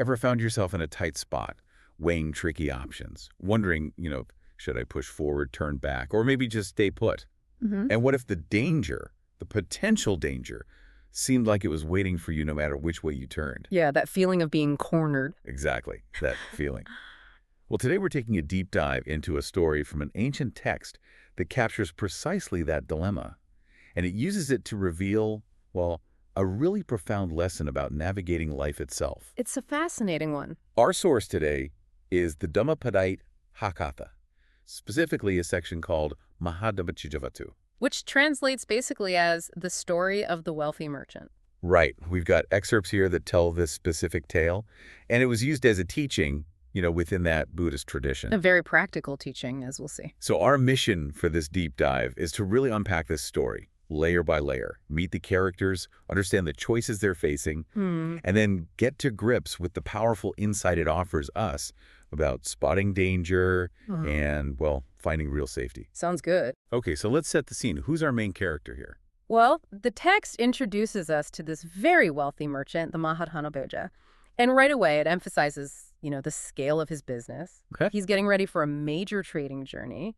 Ever found yourself in a tight spot, weighing tricky options, wondering, should I push forward, turn back, or maybe just stay put? And what if the danger, the potential danger, seemed like it was waiting for you no matter which way you turned? Yeah, that feeling of being cornered. Exactly, that feeling. Well, today we're taking a deep dive into a story from an ancient text that captures precisely that dilemma. And it uses it to reveal, well, a really profound lesson about navigating life itself. It's a fascinating one. Our source today is the Dhammapadayita, specifically a section called Mahādhanavāṇijavatthu. Which translates basically as the story of the wealthy merchant. Right. We've got excerpts here that tell this specific tale, and it was used as a teaching, within that Buddhist tradition. A very practical teaching, as we'll see. So our mission for this deep dive is to really unpack this story, layer by layer, meet the characters, understand the choices they're facing, and then get to grips with the powerful insight it offers us about spotting danger and, well, finding real safety. Sounds good. Okay, so let's set the scene. Who's our main character here? Well, the text introduces us to this very wealthy merchant, the Mahādhanavāṇijavatthu. And right away, it emphasizes, the scale of his business. Okay. He's getting ready for a major trading journey,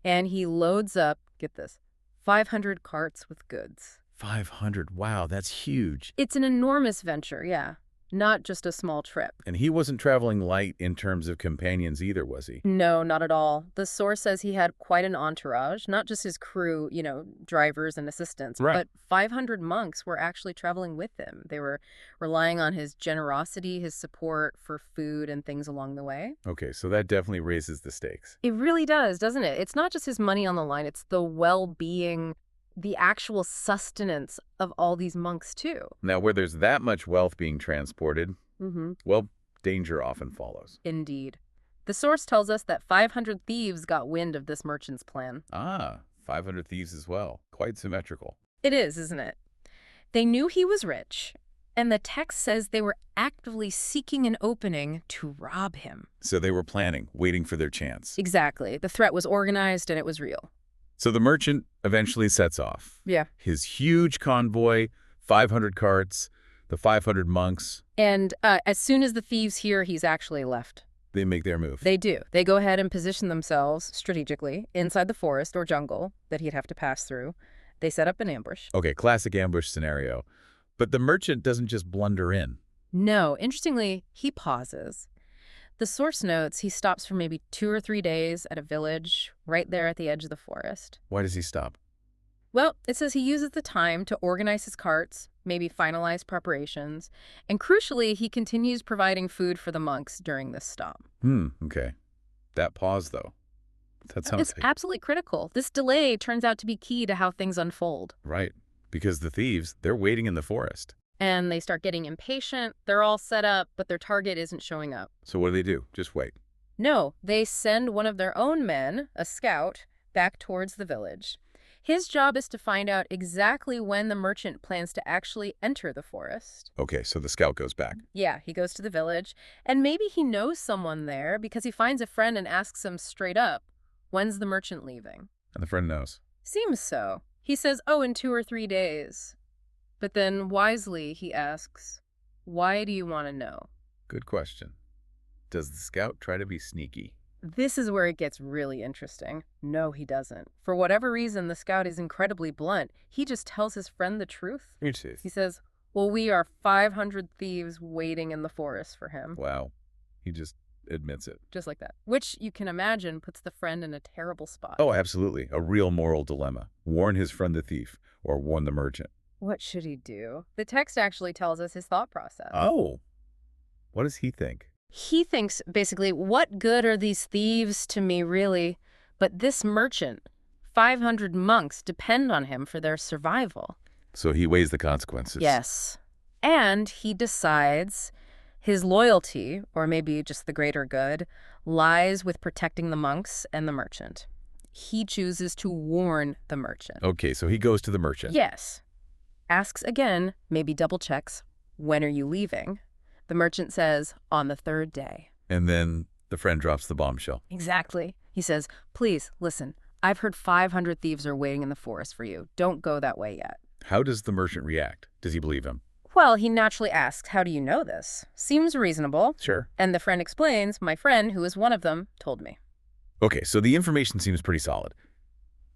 and he loads up, get this, 500 carts with goods. 500. Wow, that's huge. It's an enormous venture, yeah. Not just a small trip. And he wasn't traveling light in terms of companions either, was he? No, not at all. The source says he had quite an entourage, not just his crew, drivers and assistants, Right. but 500 monks were actually traveling with him. They were relying on his generosity, his support for food and things along the way. Okay, so that definitely raises the stakes. It really does, doesn't it? It's not just his money on the line, it's the well-being, the actual sustenance of all these monks, too. Now, where there's that much wealth being transported, well, danger often follows. Indeed. The source tells us that 500 thieves got wind of this merchant's plan. 500 thieves as well. Quite symmetrical. It is, isn't it? They knew he was rich, and the text says they were actively seeking an opening to rob him. So they were planning, waiting for their chance. Exactly. The threat was organized, and it was real. So the merchant eventually sets off. Yeah. His huge convoy, 500 carts, the 500 monks. And as soon as the thieves hear he's actually left. They make their move. They do. They go ahead and position themselves strategically inside the forest or jungle that he'd have to pass through. They set up an ambush. Okay, classic ambush scenario. But the merchant doesn't just blunder in. No, interestingly, he pauses. The source notes he stops for maybe 2 or 3 days at a village right there at the edge of the forest. Why does he stop? Well, it says he uses the time to organize his carts, maybe finalize preparations, and crucially, he continues providing food for the monks during this stop. Okay. That pause, though. That sounds It's absolutely critical. This delay turns out to be key to how things unfold. right. Because the thieves, they're waiting in the forest. And they start getting impatient. They're all set up, but their target isn't showing up. So what do? Just wait. No, they send one of their own men, a scout, back towards the village. His job is to find out exactly when the merchant plans to actually enter the forest. Okay, so the scout goes back. Yeah, he goes to the village, and maybe he knows someone there because he finds a friend and asks him straight up, when's the merchant leaving? And the friend knows. Seems so. He says, in 2 or 3 days. But then, wisely, he asks, why do you want to know? Good question. Does the scout try to be sneaky? This is where it gets really interesting. No, he doesn't. For whatever reason, the scout is incredibly blunt. He just tells his friend the truth. He says, well, we are 500 thieves waiting in the forest for him. Wow. He just admits it. Just like that. Which, you can imagine, puts the friend in a terrible spot. Oh, absolutely. A real moral dilemma. Warn his friend the thief, or warn the merchant. What should he do? The text actually tells us his thought process. Oh. What does he think? He thinks, basically, what good are these thieves to me, really? But this merchant, 500 monks depend on him for their survival. So he weighs the consequences. Yes. And he decides his loyalty, or maybe just the greater good, lies with protecting the monks and the merchant. He chooses to warn the merchant. Okay, so he goes to the merchant. Yes. Asks again, maybe double checks, when are you leaving? The merchant says, on the 3rd day. And then the friend drops the bombshell. Exactly. He says, please, listen, I've heard 500 thieves are waiting in the forest for you. Don't go that way yet. How does the merchant react? Does he believe him? Well, he naturally asks, how do you know this? Seems reasonable. Sure. And the friend explains, my friend, who is one of them, told me. Okay, so the information seems pretty solid.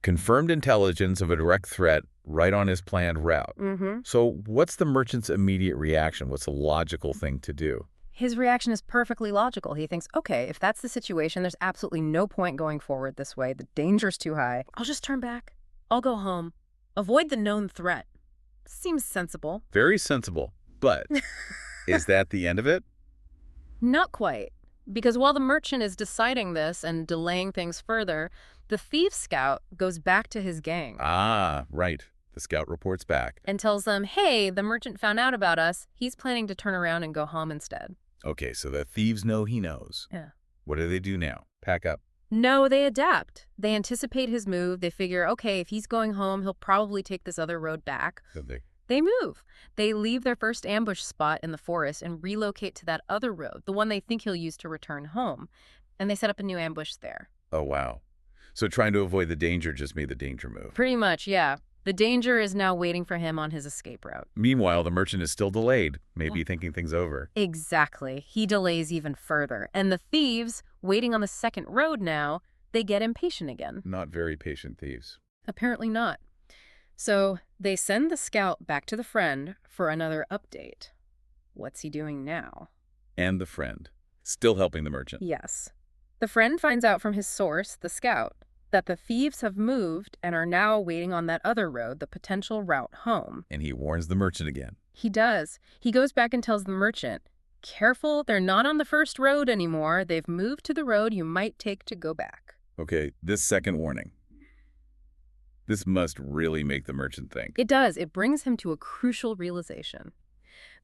Confirmed intelligence of a direct threat right on his planned route. So what's the merchant's immediate reaction? What's the logical thing to do? His reaction is perfectly logical. He thinks, okay, if that's the situation, there's absolutely no point going forward this way. The danger's too high. I'll just turn back. I'll go home. Avoid the known threat. Seems sensible. Very sensible. But is that the end of it? Not quite. Because while the merchant is deciding this and delaying things further, the thief scout goes back to his gang. Ah, right. The scout reports back. And tells them, hey, the merchant found out about us. He's planning to turn around and go home instead. Okay, so the thieves know he knows. Yeah. What do they do now? Pack up? No, they adapt. They anticipate his move. They figure, okay, if he's going home, he'll probably take this other road back. So They move. They leave their first ambush spot in the forest and relocate to that other road, the one they think he'll use to return home. And they set up a new ambush there. Oh, wow. So trying to avoid the danger just made the danger move. Pretty much, yeah. The danger is now waiting for him on his escape route. Meanwhile, the merchant is still delayed, maybe thinking things over. Exactly. He delays even further. And the thieves, waiting on the second road now, they get impatient again. Not very patient thieves. Apparently not. So they send the scout back to the friend for another update. What's he doing now? And the friend, still helping the merchant. Yes. The friend finds out from his source, the scout, that the thieves have moved and are now waiting on that other road, the potential route home. And he warns the merchant again. He does. He goes back and tells the merchant, careful, they're not on the first road anymore. They've moved to the road you might take to go back. Okay, this second warning. This must really make the merchant think. It does. It brings him to a crucial realization.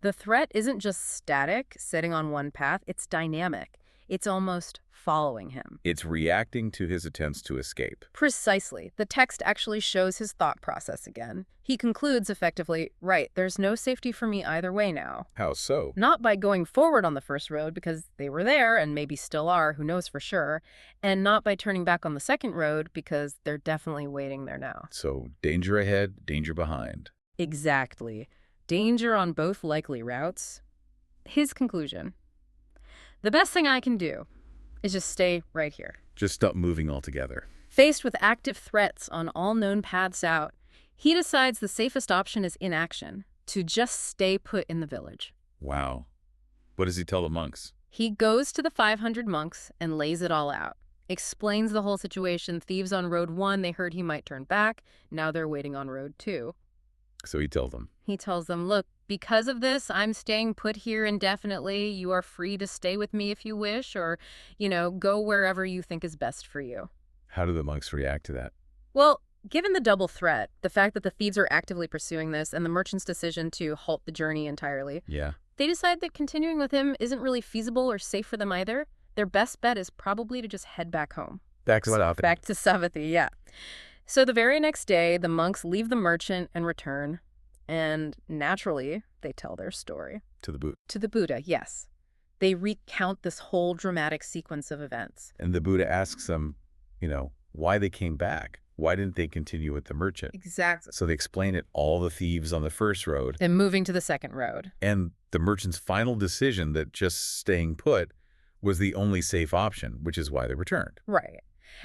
The threat isn't just static, sitting on one path. It's dynamic. It's almost following him. It's reacting to his attempts to escape. Precisely. The text actually shows his thought process again. He concludes effectively, right, there's no safety for me either way now. How so? Not by going forward on the first road, because they were there and maybe still are, who knows for sure, and not by turning back on the second road, because they're definitely waiting there now. So danger ahead, danger behind. Exactly. Danger on both likely routes. His conclusion. The best thing I can do is just stay right here. Just stop moving altogether. Faced with active threats on all known paths out, he decides the safest option is inaction, to just stay put in the village. Wow. What does he tell the monks? He goes to the 500 monks and lays it all out. Explains the whole situation. Thieves on road 1, they heard he might turn back. Now they're waiting on road 2. So he tells them. He tells them, look, because of this, I'm staying put here indefinitely. You are free to stay with me if you wish, or, go wherever you think is best for you. How do the monks react to that? Well, given the double threat, the fact that the thieves are actively pursuing this, and the merchant's decision to halt the journey entirely, they decide that continuing with him isn't really feasible or safe for them either. Their best bet is probably to just head back home. Back to Savathi. Back to Savathi, yeah. So the very next day, the monks leave the merchant and return. And naturally, they tell their story. To the Buddha. To the Buddha, yes. They recount this whole dramatic sequence of events. And the Buddha asks them, why they came back. Why didn't they continue with the merchant? Exactly. So they explain it, all the thieves on the first road. And moving to the second road. And the merchant's final decision that just staying put was the only safe option, which is why they returned. Right.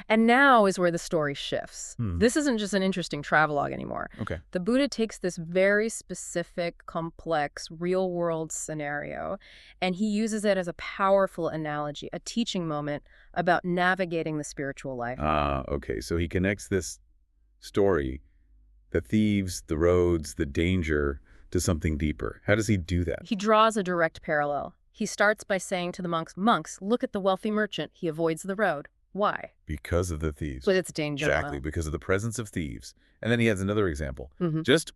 And now is where the story shifts. This isn't just an interesting travelogue anymore. Okay. The Buddha takes this very specific, complex, real-world scenario, and he uses it as a powerful analogy, a teaching moment about navigating the spiritual life. Okay. So he connects this story, the thieves, the roads, the danger, to something deeper. How does he do that? He draws a direct parallel. He starts by saying to the monks, monks, look at the wealthy merchant. He avoids the road. Why? Because of the thieves. But it's dangerous. Exactly, because of the presence of thieves. And then he has another example. Just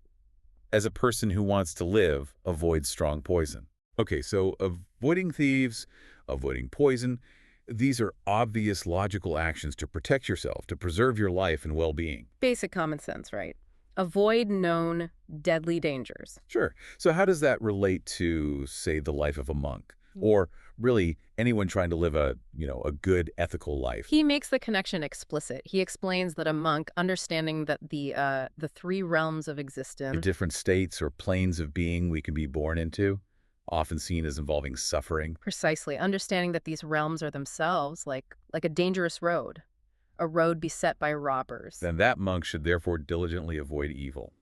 as a person who wants to live, avoids strong poison. Okay, so avoiding thieves, avoiding poison, these are obvious logical actions to protect yourself, to preserve your life and well-being. Basic common sense, right? Avoid known deadly dangers. Sure. So how does that relate to, say, the life of a monk? Or really anyone trying to live a good, ethical life. He makes the connection explicit. He explains that a monk, understanding that the three realms of The existence, different states or planes of being we can be born into, often seen as involving suffering. precisely, understanding that these realms are themselves like a dangerous road, a road beset by robbers. Then that monk should therefore diligently avoid evil.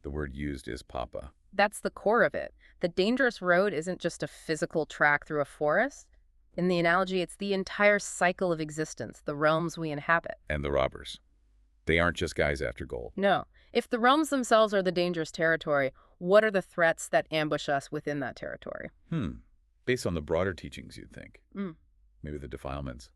The word used is papa. That's the core of it. The dangerous road isn't just a physical track through a forest. In the analogy, it's the entire cycle of existence, the realms we inhabit. And the robbers. They aren't just guys after gold. No. If the realms themselves are the dangerous territory, what are the threats that ambush us within that territory? Based on the broader teachings, you'd think. Mm. Maybe the defilements.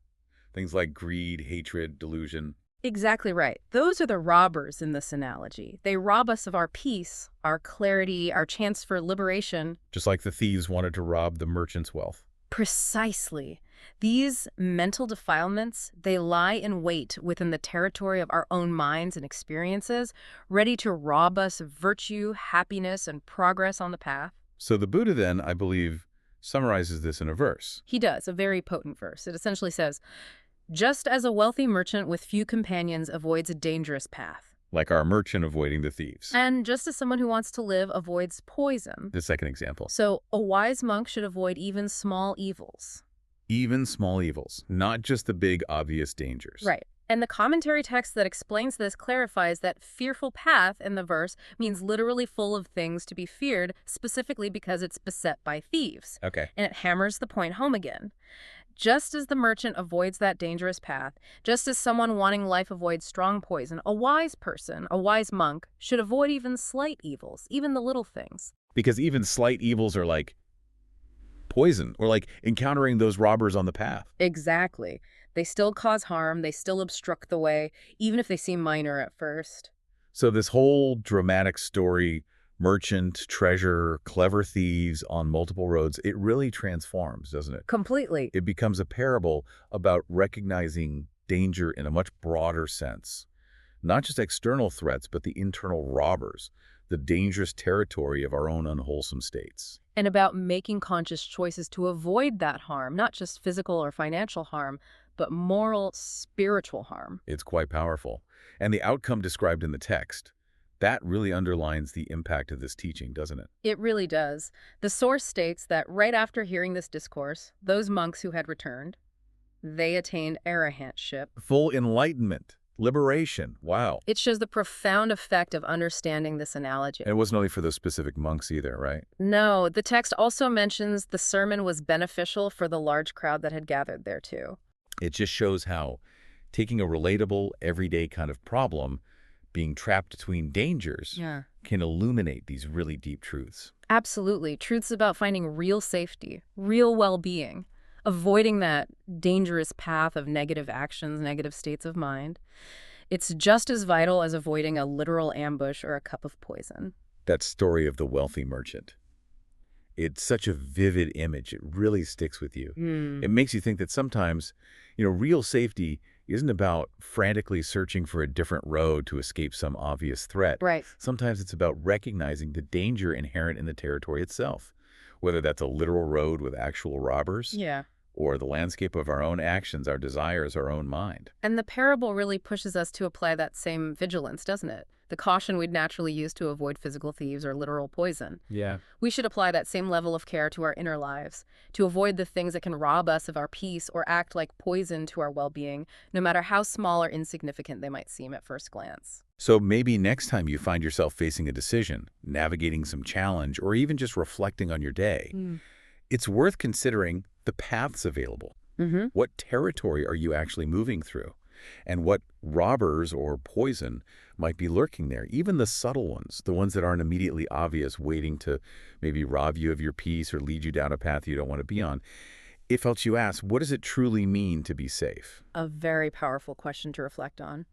Things like greed, hatred, delusion. Exactly right. Those are the robbers in this analogy. They rob us of our peace, our clarity, our chance for liberation. Just like the thieves wanted to rob the merchant's wealth. Precisely. These mental defilements, they lie in wait within the territory of our own minds and experiences, ready to rob us of virtue, happiness, and progress on the path. So the Buddha then, I believe, summarizes this in a verse. He does, a very potent verse. It essentially says, just as a wealthy merchant with few companions avoids a dangerous path. Like our merchant avoiding the thieves. And just as someone who wants to live avoids poison. The second example. So a wise monk should avoid even small evils. Even small evils, not just the big, obvious dangers. Right. And the commentary text that explains this clarifies that fearful path in the verse means literally full of things to be feared, specifically because it's beset by thieves. Okay. And it hammers the point home again. Just as the merchant avoids that dangerous path, just as someone wanting life avoids strong poison, a wise person, a wise monk, should avoid even slight evils, even the little things. Because even slight evils are like poison, or like encountering those robbers on the path. Exactly. They still cause harm, they still obstruct the way, even if they seem minor at first. So this whole dramatic story, merchant, treasure, clever thieves on multiple roads, it really transforms, doesn't it? Completely. It becomes a parable about recognizing danger in a much broader sense. Not just external threats, but the internal robbers, the dangerous territory of our own unwholesome states. And about making conscious choices to avoid that harm, not just physical or financial harm, but moral, spiritual harm. It's quite powerful. And the outcome described in the text, that really underlines the impact of this teaching, doesn't it? It really does. The source states that right after hearing this discourse, those monks who had returned, they attained arahantship. Full enlightenment, liberation. Wow. It shows the profound effect of understanding this analogy. And it wasn't only for those specific monks either, right? No, the text also mentions the sermon was beneficial for the large crowd that had gathered there too. It just shows how taking a relatable, everyday kind of problem, being trapped between dangers, can illuminate these really deep truths. Absolutely. Truths about finding real safety, real well-being, avoiding that dangerous path of negative actions, negative states of mind. It's just as vital as avoiding a literal ambush or a cup of poison. That story of the wealthy merchant. It's such a vivid image. It really sticks with you. It makes you think that sometimes, real safety isn't about frantically searching for a different road to escape some obvious threat. Right. Sometimes it's about recognizing the danger inherent in the territory itself, whether that's a literal road with actual robbers, or the landscape of our own actions, our desires, our own mind. And the parable really pushes us to apply that same vigilance, doesn't it? The caution we'd naturally use to avoid physical thieves or literal poison. Yeah. We should apply that same level of care to our inner lives, to avoid the things that can rob us of our peace or act like poison to our well-being, no matter how small or insignificant they might seem at first glance. So maybe next time you find yourself facing a decision, navigating some challenge, or even just reflecting on your day, it's worth considering the paths available. What territory are you actually moving through? And what robbers or poison might be lurking there? Even the subtle ones, the ones that aren't immediately obvious, waiting to maybe rob you of your peace or lead you down a path you don't want to be on. If else you ask, what does it truly mean to be safe? A very powerful question to reflect on.